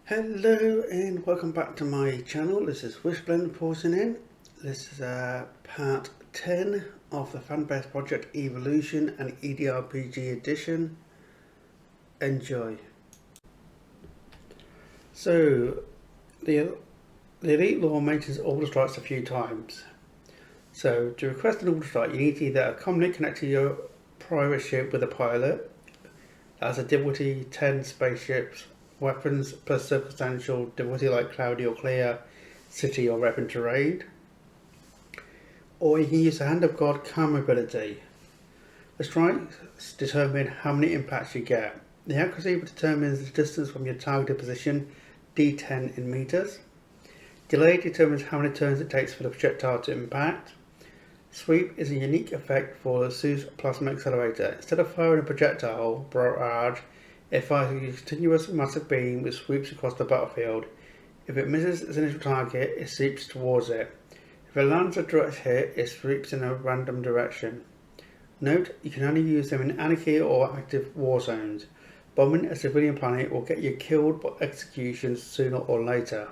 Hello and welcome back to my channel. This is Wishblend reporting in. This is part 10 of the fan-based project Evolution and EDRPG Addition. Enjoy. So the Elite Law mentions orbital strikes a few times. So to request an orbital strike, you need to either accommodate connect to your private ship with a pilot. That's a difficulty 10 spaceships. Weapons plus circumstantial difficulty like cloudy or clear, city or weapon terrain. Or you can use the Hand of God camera ability. The strikes determine how many impacts you get. The accuracy determines the distance from your targeted position, d10 in meters. Delay determines how many turns it takes for the projectile to impact. Sweep is a unique effect for the Zeus plasma accelerator. Instead of firing a projectile barrage, it fires a continuous massive beam which sweeps across the battlefield. If it misses its initial target, it sweeps towards it. If it lands a direct hit, it sweeps in a random direction. Note, you can only use them in anarchy or active war zones. Bombing a civilian planet will get you killed by execution sooner or later.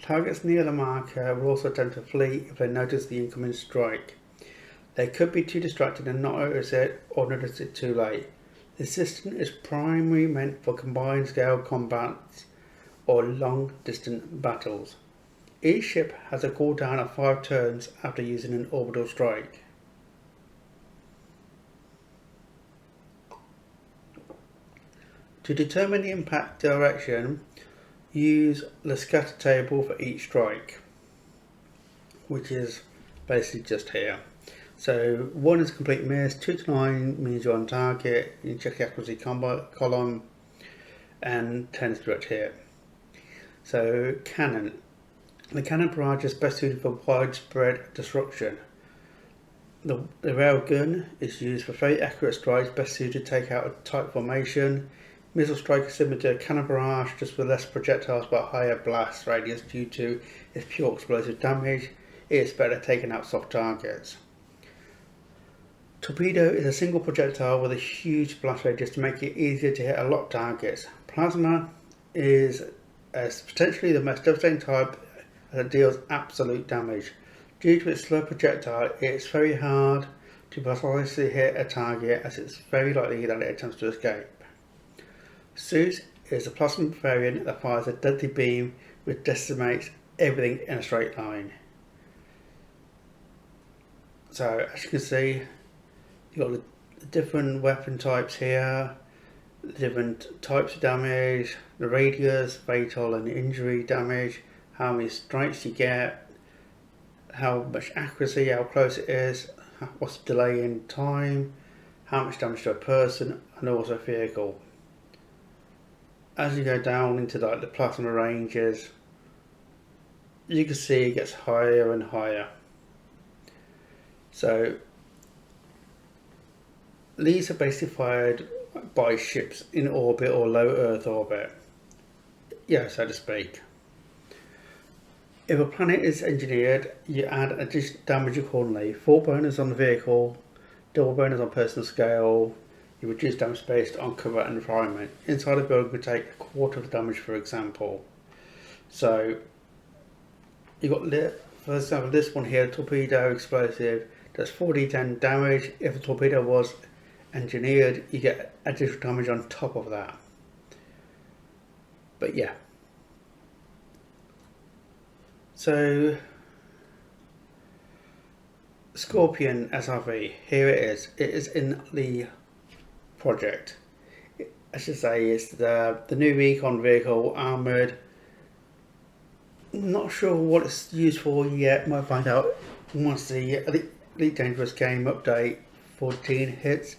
Targets near the marker will also attempt to flee if they notice the incoming strike. They could be too distracted and not notice it, or notice it too late. The system is primarily meant for combined scale combats or long distance battles. Each ship has a cooldown of 5 turns after using an orbital strike. To determine the impact direction, use the scatter table for each strike, which is basically just here. So 1 is complete miss, 2 to 9 means you're on target, you check the accuracy column, and 10 is direct hit. So cannon. The cannon barrage is best suited for widespread destruction. The railgun is used for very accurate strikes, best suited to take out a tight formation. Missile strike is similar to a cannon barrage, just with less projectiles but higher blast radius due to its pure explosive damage. It is better at taking out soft targets. Torpedo is a single projectile with a huge blast radius to make it easier to hit a lot of targets. Plasma is potentially the most devastating type as it deals absolute damage. Due to its slow projectile, it's very hard to precisely hit a target as it's very likely that it attempts to escape. Zeus is a plasma variant that fires a deadly beam which decimates everything in a straight line. So as you can see, you've got the different weapon types here, the different types of damage, the radius, fatal and injury damage, how many strikes you get, how much accuracy, how close it is, what's the delay in time, how much damage to a person and also a vehicle. As you go down into like the plasma ranges, you can see it gets higher and higher. So these are basically fired by ships in orbit or low Earth orbit, so to speak. If a planet is engineered, you add additional damage accordingly. 4 bonus on the vehicle, double bonus on personal scale. You reduce damage based on cover and environment. Inside a building could take a quarter of the damage, for example. So you got, for example, this one here, torpedo explosive, does 4d10 damage. If a torpedo was engineered, you get additional damage on top of that. But yeah. So Scorpion SRV, here it is. It is in the project. I should say it's the new recon vehicle, armoured. Not sure what it's used for yet. Might find out once the Elite Dangerous Game update 14 hits,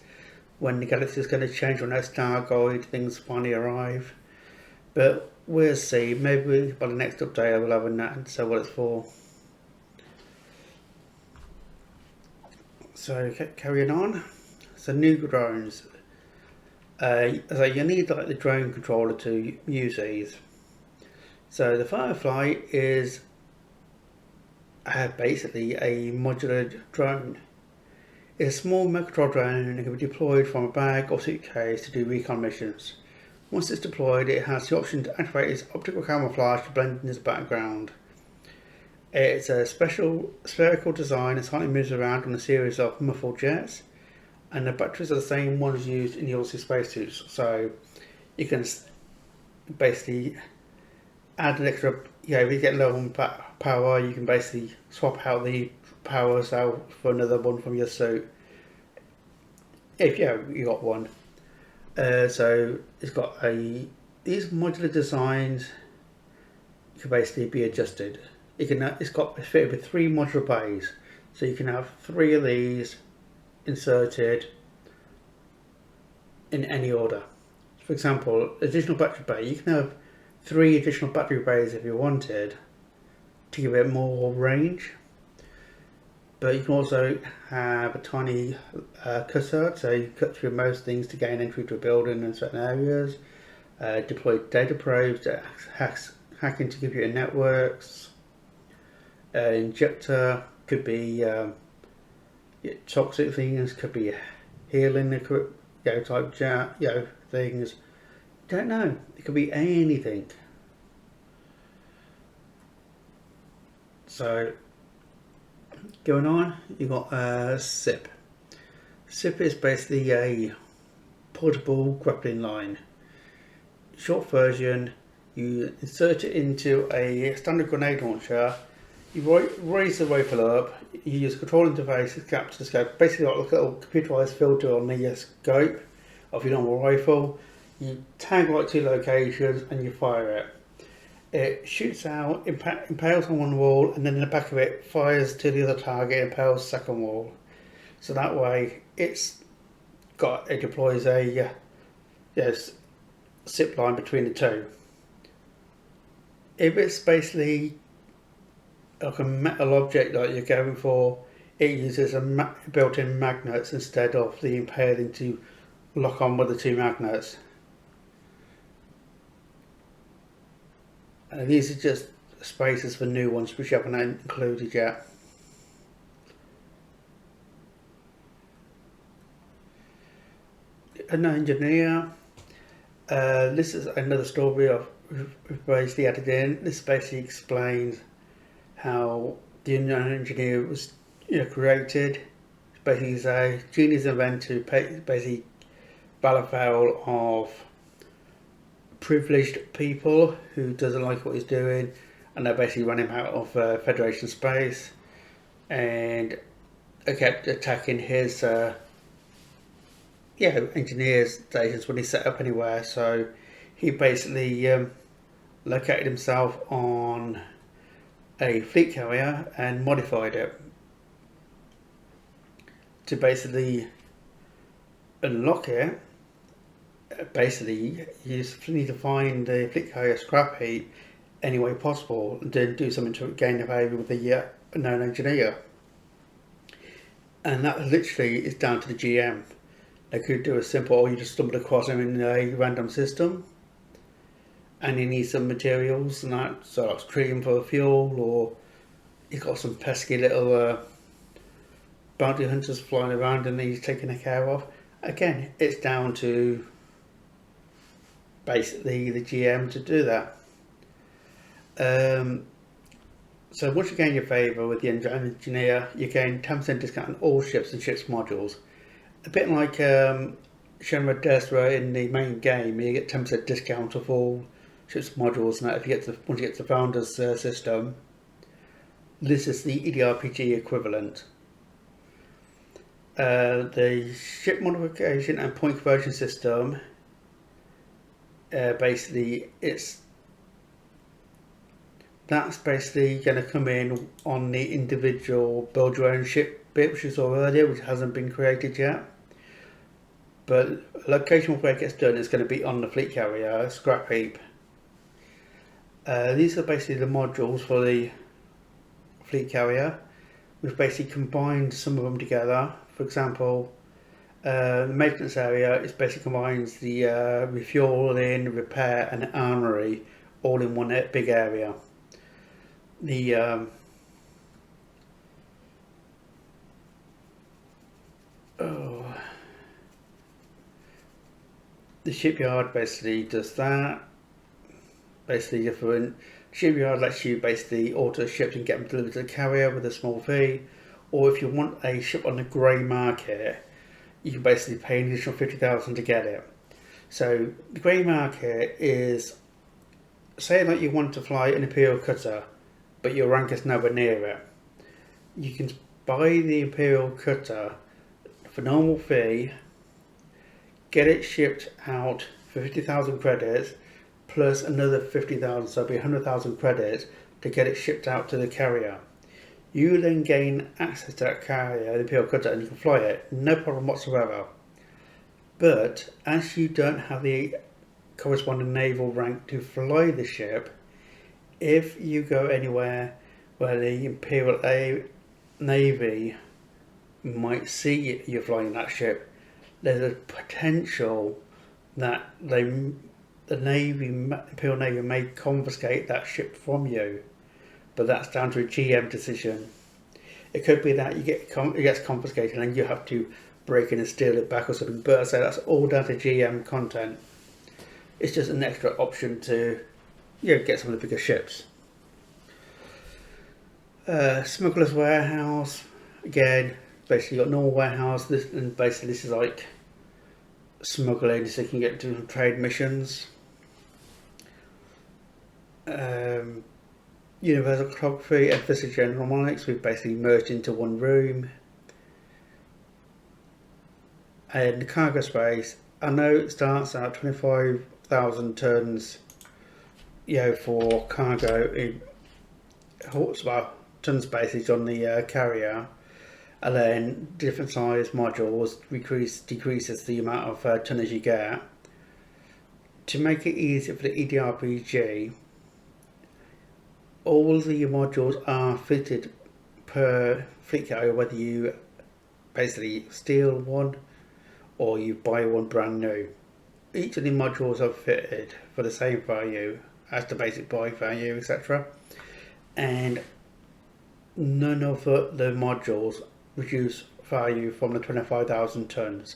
when the galaxy is going to change, when that Stargoid things finally arrive. But we'll see. Maybe by the next update I will have a answer what it's for. So carrying on. So new drones. So you need like the drone controller to use these. So the Firefly is basically a modular drone. It's a small Megatron drone and can be deployed from a bag or suitcase to do recon missions. Once it's deployed, it has the option to activate its optical camouflage to blend in its background. It's a special spherical design and slightly moves around on a series of muffled jets, and the batteries are the same ones used in the Odyssey spacesuits. So you can basically add an extra, if you get low on power, you can basically swap out the power cell for another one from your suit, if you got one. So it's got these modular designs can basically be adjusted. It's fitted with 3 modular bays, so you can have 3 of these inserted in any order. For example, additional battery bay, you can have 3 additional battery bays if you wanted to give it more range. But you can also have a tiny cutter, so you cut through most things to gain entry to a building in certain areas. Deploy data probes that hack into computer networks. Injector could be toxic things, could be healing type things. Don't know. It could be anything. So going on, you got SIP. SIP is basically a portable grappling line. Short version, you insert it into a standard grenade launcher. You raise the rifle up. You use a control interface to capture the scope. Basically, like a little computerized filter on the scope of your normal rifle. You tag like 2 locations and you fire it. It shoots out, impales on one wall, and then in the back of it fires to the other target, impales the second wall. So that way, it deploys a zip line between the 2. If it's basically like a metal object that you're going for, it uses built-in magnets instead of the impaling to lock on with the 2 magnets. These are just spaces for new ones which you haven't included yet. An engineer. This is another story we've basically added in. This basically explains how the unknown engineer was created. Basically, he's a genius inventor who basically battle foul of privileged people who doesn't like what he's doing, and they basically run him out of Federation space, and they kept attacking his engineer stations when he set up anywhere. So he basically located himself on a fleet carrier and modified it to basically unlock it. Basically, you just need to find the fleet carrier scrap heap any way possible and then do something to gain the favour with the unknown engineer. And that literally is down to the GM. They could do a simple, or you just stumbled across him in a random system and he needs some materials and that, so that's cream for fuel, or he's got some pesky little bounty hunters flying around and he's taking care of. Again, it's down to basically the GM to do that. So once you gain your favour with the engineer, you gain 10% discount on all ships and ships modules. A bit like Shenmue Desra in the main game, you get 10% discount of all ships modules. Now, if you get once you get to the Founders system, this is the EDRPG equivalent. The ship modification and point conversion system, that's basically going to come in on the individual build your own ship bit, which we saw earlier, which hasn't been created yet. But location where it gets done is going to be on the fleet carrier scrap heap. These are basically the modules for the fleet carrier. We've basically combined some of them together. For example, the maintenance area is basically combines the refueling, repair and armory all in one big area. The the shipyard basically does that. Basically, different shipyard lets you basically order ships and get them delivered to the carrier with a small fee. Or if you want a ship on the grey market, you can basically pay an additional 50,000 to get it. So the grey market is, say like you want to fly an Imperial cutter, but your rank is nowhere near it. You can buy the Imperial cutter for normal fee, get it shipped out for 50,000 credits, plus another 50,000, so it'll be 100,000 credits to get it shipped out to the carrier. You then gain access to that carrier, the Imperial cutter, and you can fly it, no problem whatsoever. But as you don't have the corresponding naval rank to fly the ship, if you go anywhere where the Imperial Navy might see you flying that ship, there's a potential that the Imperial Navy may confiscate that ship from you, but that's down to a GM decision. It could be that it gets confiscated and you have to break in and steal it back or something, but I say that's all down to GM content. It's just an extra option to get some of the bigger ships. Smuggler's Warehouse, again, basically you got normal warehouse, this is like smuggling, so you can get to trade missions. Universal Photography and Physics General Monics, we've basically merged into one room. And the cargo space, I know it starts at 25,000 tons, for cargo in Hotspot tons basis on the carrier, and then different size modules decreases the amount of tonnage you get. To make it easier for the EDRPG, all the modules are fitted per fleet carrier, whether you basically steal one or you buy one brand new. Each of the modules are fitted for the same value as the basic buy value, etc. And none of the modules reduce value from the 25,000 tons,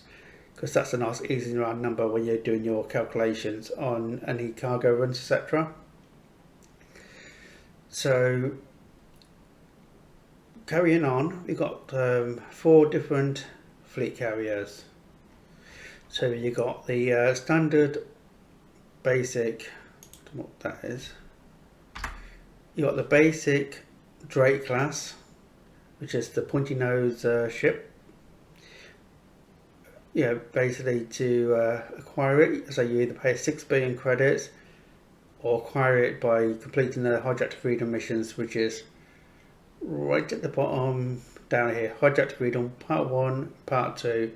because that's a nice easy round number when you're doing your calculations on any cargo runs, etc. So carrying on, we've got 4 different fleet carriers. So you got the standard basic, I don't know what that is. You got the basic Drake class, which is the pointy nose ship. Basically to acquire it, so you either pay 6 billion credits or acquire it by completing the Hijack to Freedom missions, which is right at the bottom down here. Hijack to Freedom Part 1, Part 2.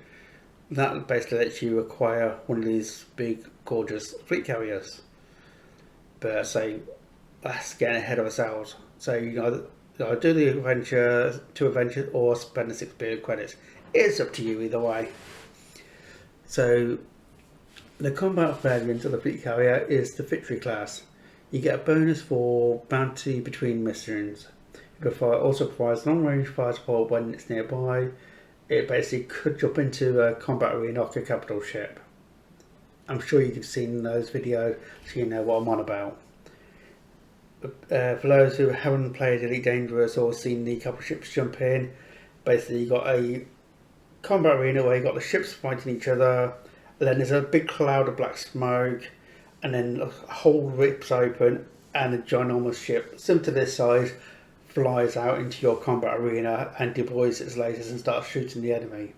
That basically lets you acquire one of these big, gorgeous fleet carriers. But say that's getting ahead of ourselves. So you either do the adventure, 2 adventures, or spend the 6 billion credits. It's up to you either way. So the combat variant of the fleet carrier is the Victory class. You get a bonus for bounty between missions. It also provides long-range fire support when it's nearby. It basically could jump into a combat arena like a capital ship. I'm sure you've seen those videos, so you know what I'm on about. For those who haven't played Elite Dangerous or seen the capital ships jump in, basically you got a combat arena where you got the ships fighting each other, and then there's a big cloud of black smoke, and then a hole rips open and a ginormous ship, similar to this size, flies out into your combat arena and deploys its lasers and starts shooting the enemy.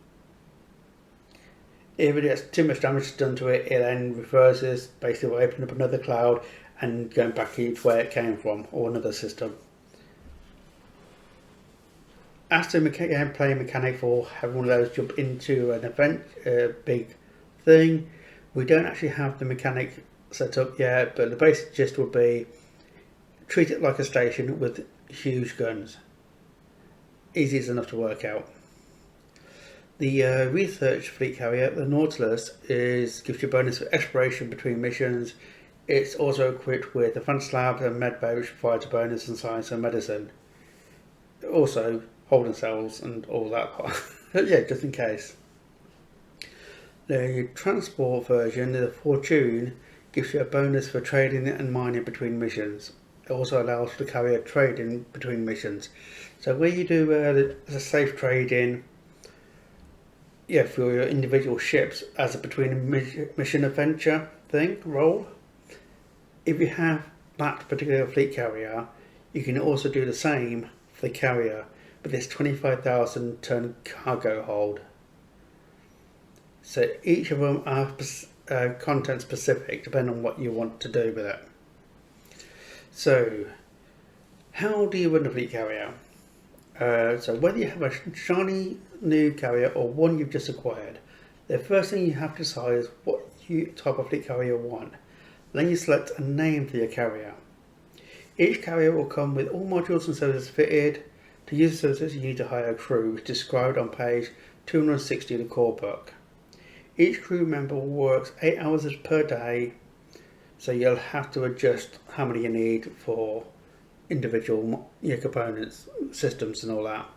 If it gets too much damage done to it, it then reverses, basically opening up another cloud and going back into where it came from, or another system. As to gameplay mechanic for having one of those jump into an event, big thing, we don't actually have the mechanic set up yet, but the basic gist would be treat it like a station with huge guns. Easy as enough to work out. The research fleet carrier, the Nautilus, gives you a bonus for exploration between missions. It's also equipped with advanced labs and medbay, which provides a bonus in science and medicine. Also holding cells and all that part. But yeah, just in case. The transport version, the Fortune, gives you a bonus for trading and mining between missions. It also allows the carrier trading between missions. So where you do the safe trading, for your individual ships as a between mission adventure role, if you have that particular fleet carrier, you can also do the same for the carrier with this 25,000 ton cargo hold. So each of them are content specific depending on what you want to do with it. So how do you run a fleet carrier? So whether you have a shiny new carrier or one you've just acquired, the first thing you have to decide is what type of fleet carrier you want. Then you select a name for your carrier. Each carrier will come with all modules and services fitted. To use the services, you need to hire a crew, which is described on page 260 of the core book. Each crew member works 8 hours per day, so you'll have to adjust how many you need for individual components, systems and all that.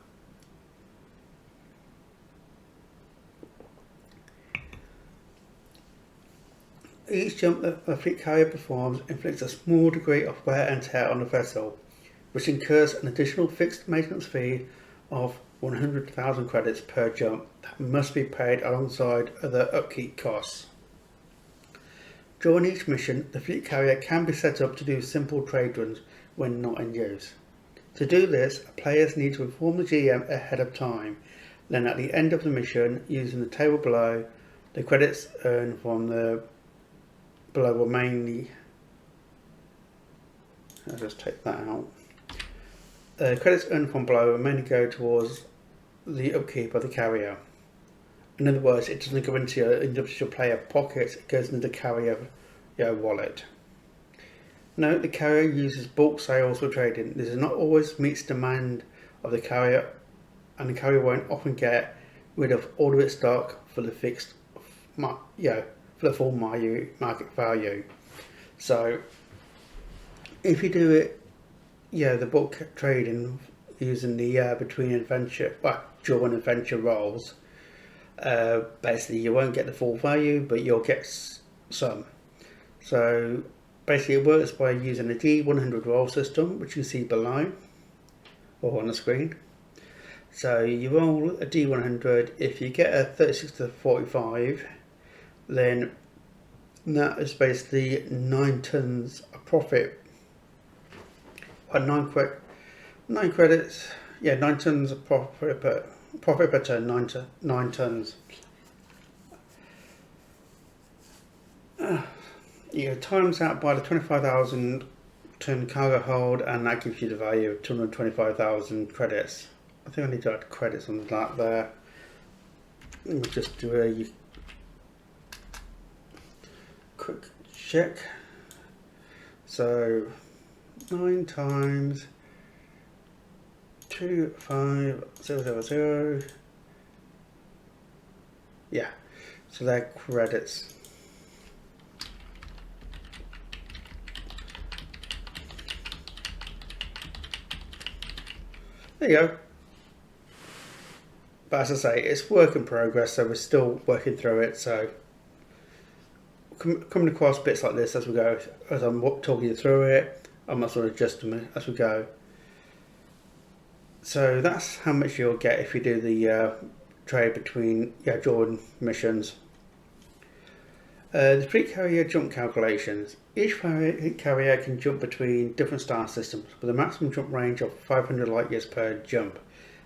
Each jump that a fleet carrier performs inflicts a small degree of wear and tear on the vessel, which incurs an additional fixed maintenance fee of 100,000 credits per jump that must be paid alongside other upkeep costs. During each mission, the fleet carrier can be set up to do simple trade runs when not in use. To do this, players need to inform the GM ahead of time. Then at the end of the mission, using the table below, the credits earned from the below will mainly... I'll just take that out. Credits earned from below will mainly go towards the upkeep of the carrier. In other words, it doesn't go into your individual player pockets, it goes into the carrier wallet. Note the carrier uses bulk sales for trading. This is not always meets demand of the carrier, and the carrier won't often get rid of all of its stock for the fixed, for the full market value. So if you do it, the bulk trading using the between adventure, during adventure roles, basically you won't get the full value, but you'll get some. So basically it works by using a D100 roll system, which you see below or on the screen. So you roll a D100. If you get a 36 to 45, then that is basically 9 tons of profit. 9 credits. 9 tons of profit per ton. 9 tons. Times that by the 25,000 ton cargo hold, and that gives you the value of 225,000 credits. I think I need to add credits on that there. Let me just do a quick check. So 9 times 25000. So they're credits. There you go. But as I say, it's work in progress, so we're still working through it. So coming across bits like this as we go, as I'm talking you through it, I might sort of adjust them as we go. So that's how much you'll get if you do the trade between during missions. The fleet carrier jump calculations. Each fleet carrier can jump between different star systems with a maximum jump range of 500 light years per jump,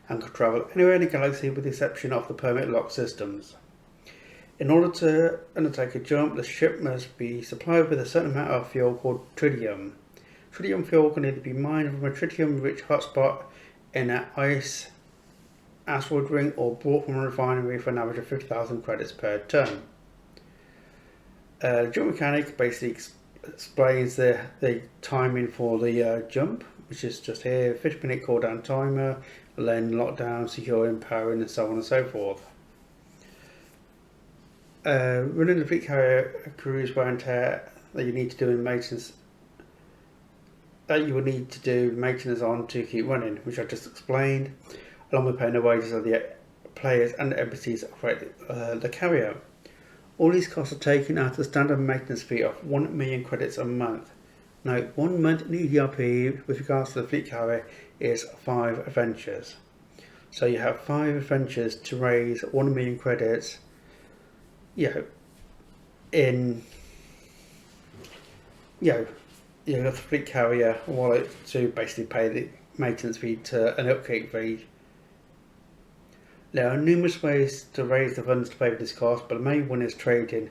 and can travel anywhere in the galaxy with the exception of the permit lock systems. In order to undertake a jump, the ship must be supplied with a certain amount of fuel called tritium. Tritium fuel can either be mined from a tritium-rich hotspot in an ice asteroid ring or bought from a refinery for an average of 50,000 credits per ton. Jump mechanic basically explains the timing for the jump, which is just here: 50-minute cooldown timer, then lockdown, securing, powering, and so on and so forth. Running the fleet carrier cruise wear and tear that you need to do in maintenance, that you will need to do maintenance on to keep running, which I just explained, along with paying the wages of the players and the NPCs that operate the carrier. All these costs are taken out of the standard maintenance fee of 1 million credits a month. Now, 1 month in EDRP with regards to the fleet carrier is 5 adventures. So you have 5 adventures to raise 1 million credits, in the fleet carrier wallet to basically pay the maintenance fee to an upkeep fee. There are numerous ways to raise the funds to pay for this cost, but the main one is trading,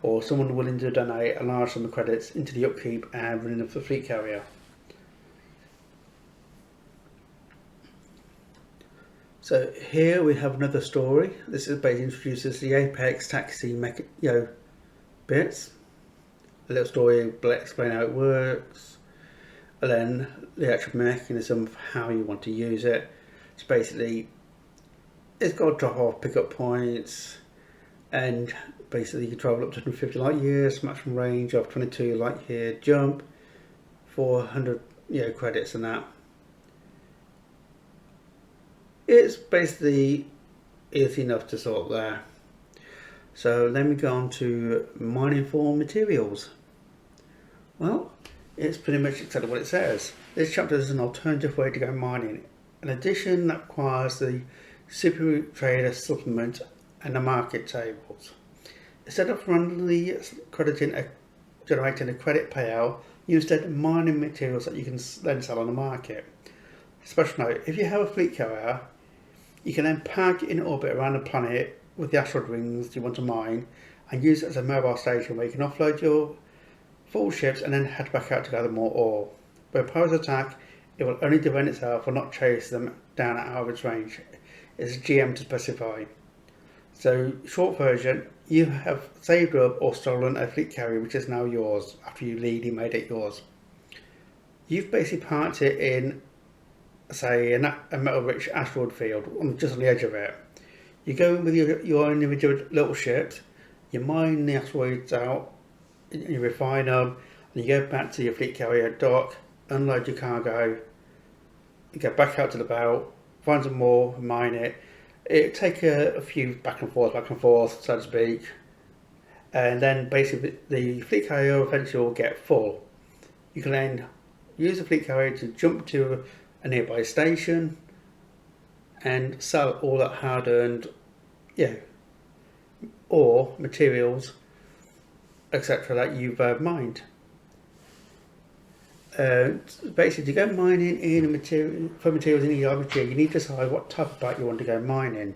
or someone willing to donate a large sum of credits into the upkeep and running of the fleet carrier. So here we have another story. This is basically introduces the Apex taxi bits. A little story explain how it works, and then the actual mechanism of how you want to use it. It's basically, it's got drop off pickup points, and basically you can travel up to 150 light years, maximum range of 22 light year jump, 400 credits and that. It's basically easy enough to sort there. So let me go on to mining for materials. Well, it's pretty much exactly what it says. This chapter is an alternative way to go mining. An addition that requires the Super Trader supplement and the market tables. Instead of randomly generating a credit payout, you instead mining materials that you can then sell on the market. Special note, if you have a fleet carrier, you can then park it in orbit around the planet with the asteroid rings you want to mine and use it as a mobile station where you can offload your full ships and then head back out to gather more ore. When pirates attack, it will only defend itself or not chase them down at out of its range. It's GM to specify. So, short version, you have saved up or stolen a fleet carrier which is now yours after you legally made it yours. You've basically parked it in, say, a metal-rich asteroid field, just on the edge of it. You go in with your individual little ships, you mine the asteroids out, you refine them, and you go back to your fleet carrier dock, unload your cargo, you go back out to the belt, find some more, mine it. It'll take a few back and forth, so to speak, and then basically the fleet carrier eventually will get full. You can then use the fleet carrier to jump to a nearby station and sell all that hard-earned ore, materials, etc. that you've mined. Basically, to go mining for materials in EDRPG, you need to decide what type of bout you want to go mining.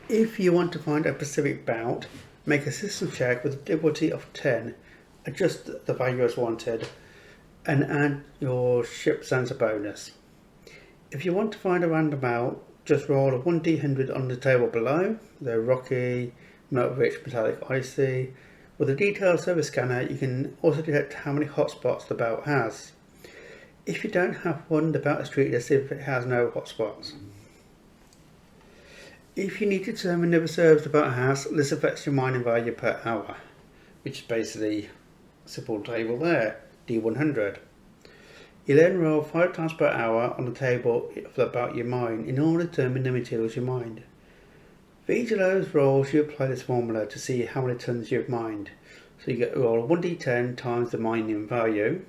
If you want to find a specific bout, make a system check with a difficulty of 10, adjust the value as wanted, and add your ship sensor bonus. If you want to find a random bout, just roll a 1d100 on the table below, the rocky, metal-rich, metallic, icy. With a detailed service scanner, you can also detect how many hotspots the bout has. If you don't have one, the bout is treated as if it has no hotspots. If you need to determine the reserves the bout has, this affects your mining value per hour, which is basically a simple table there, D100. You then roll 5 times per hour on the table for the bout you mine in order to determine the materials you mined. For each of those rolls, you apply this formula to see how many tons you've mined. So you get a roll of 1d10 times the mining value,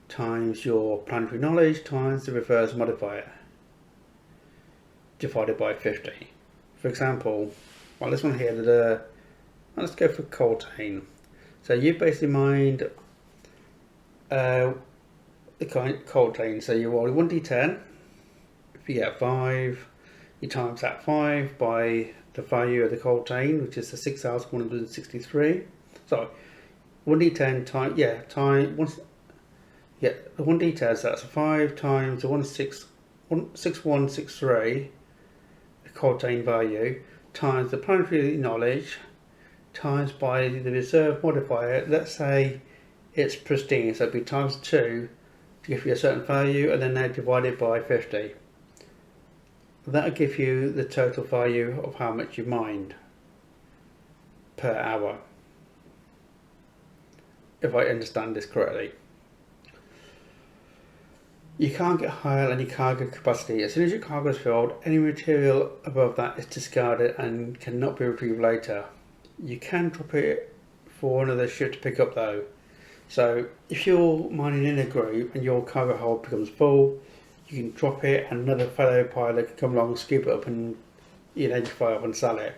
times your planetary knowledge, times the reverse modifier, divided by 50. For example, well, this one here, let's go for coltan. So you've basically mined the coltan. So you roll 1d10. If you get 5, you times that 5 by the value of the coltan, which is the 6,163. Sorry, 1d10 times, the 1d10, so that's 5 times the 6163, the coltan value, times the planetary knowledge, times by the reserve modifier. Let's say it's pristine, so it'd be times 2 to give you a certain value, and then they divide it by 50. That'll give you the total value of how much you mined per hour, if I understand this correctly. You can't get higher than your cargo capacity. As soon as your cargo is filled, any material above that is discarded and cannot be retrieved later. You can drop it for another ship to pick up though. So if you're mining in a group and your cargo hold becomes full, you can drop it and another fellow pilot can come along, scoop it up and identify up and sell it.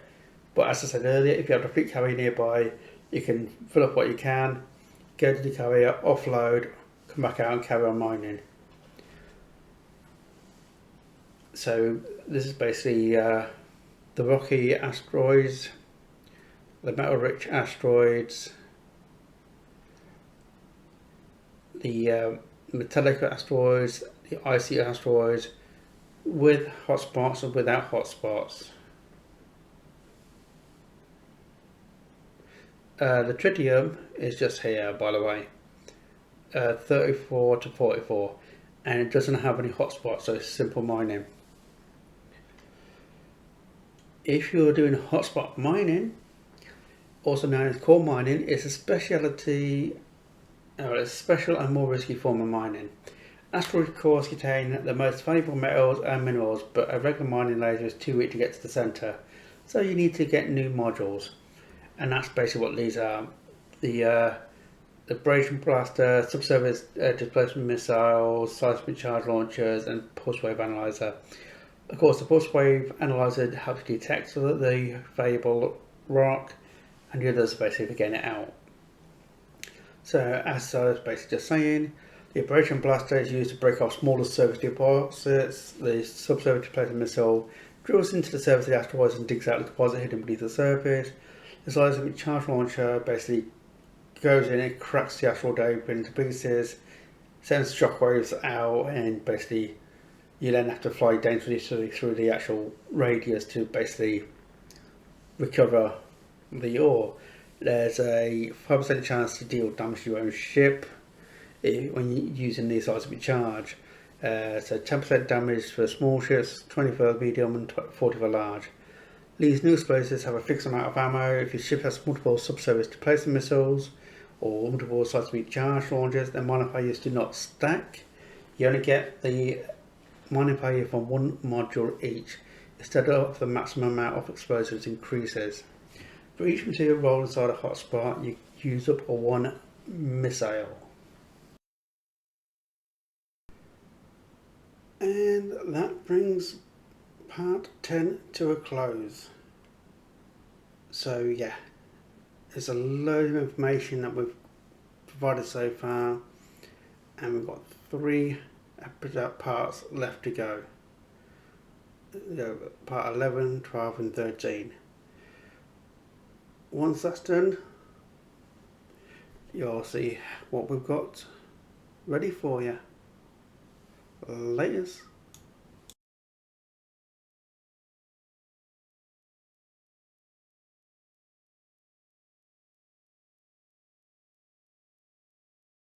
But as I said earlier, if you have a fleet carrier nearby, you can fill up what you can, go to the carrier, offload, come back out and carry on mining. So this is basically the rocky asteroids, the metal rich asteroids, the metallic asteroids, the icy asteroids, with hotspots and without hotspots. The tritium is just here, by the way, 34 to 44, and it doesn't have any hotspots, so it's simple mining. If you're doing hotspot mining, also known as core mining, it's a specialty, a special and more risky form of mining. Asteroid cores contain the most valuable metals and minerals, but a regular mining laser is too weak to get to the centre, so you need to get new modules. And that's basically what these are. The Abrasion Blaster, subsurface displacement missiles, seismic charge launchers, and pulse wave analyzer. Of course, the pulse wave analyzer helps detect the valuable rock, and the others basically for getting it out. So, as I was basically just saying, the Abrasion Blaster is used to break off smaller surface deposits. The subsurface displacement missile drills into the surface of the asteroids and digs out the deposit hidden beneath the surface. The seismic charge launcher basically goes in and cracks the asteroid open into pieces, sends shockwaves out, and basically you then have to fly dangerously through the actual radius to basically recover the ore. There's a 5% chance to deal damage to your own ship when you're using the seismic charge. So 10% damage for small ships, 20 for medium, and 40 for large. These new explosives have a fixed amount of ammo. If your ship has multiple subsurface displacement missiles or multiple seismic charge launchers, then mining payers do not stack. You only get the mining payer from one module each, instead of the maximum amount of explosives increases. For each material rolled inside a hotspot, you use up one missile. And that brings part 10 to a close. So yeah, there's a load of information that we've provided so far, and we've got 3 parts left to go. Part 11, 12 and 13. Once that's done, you'll see what we've got ready for you. Laters.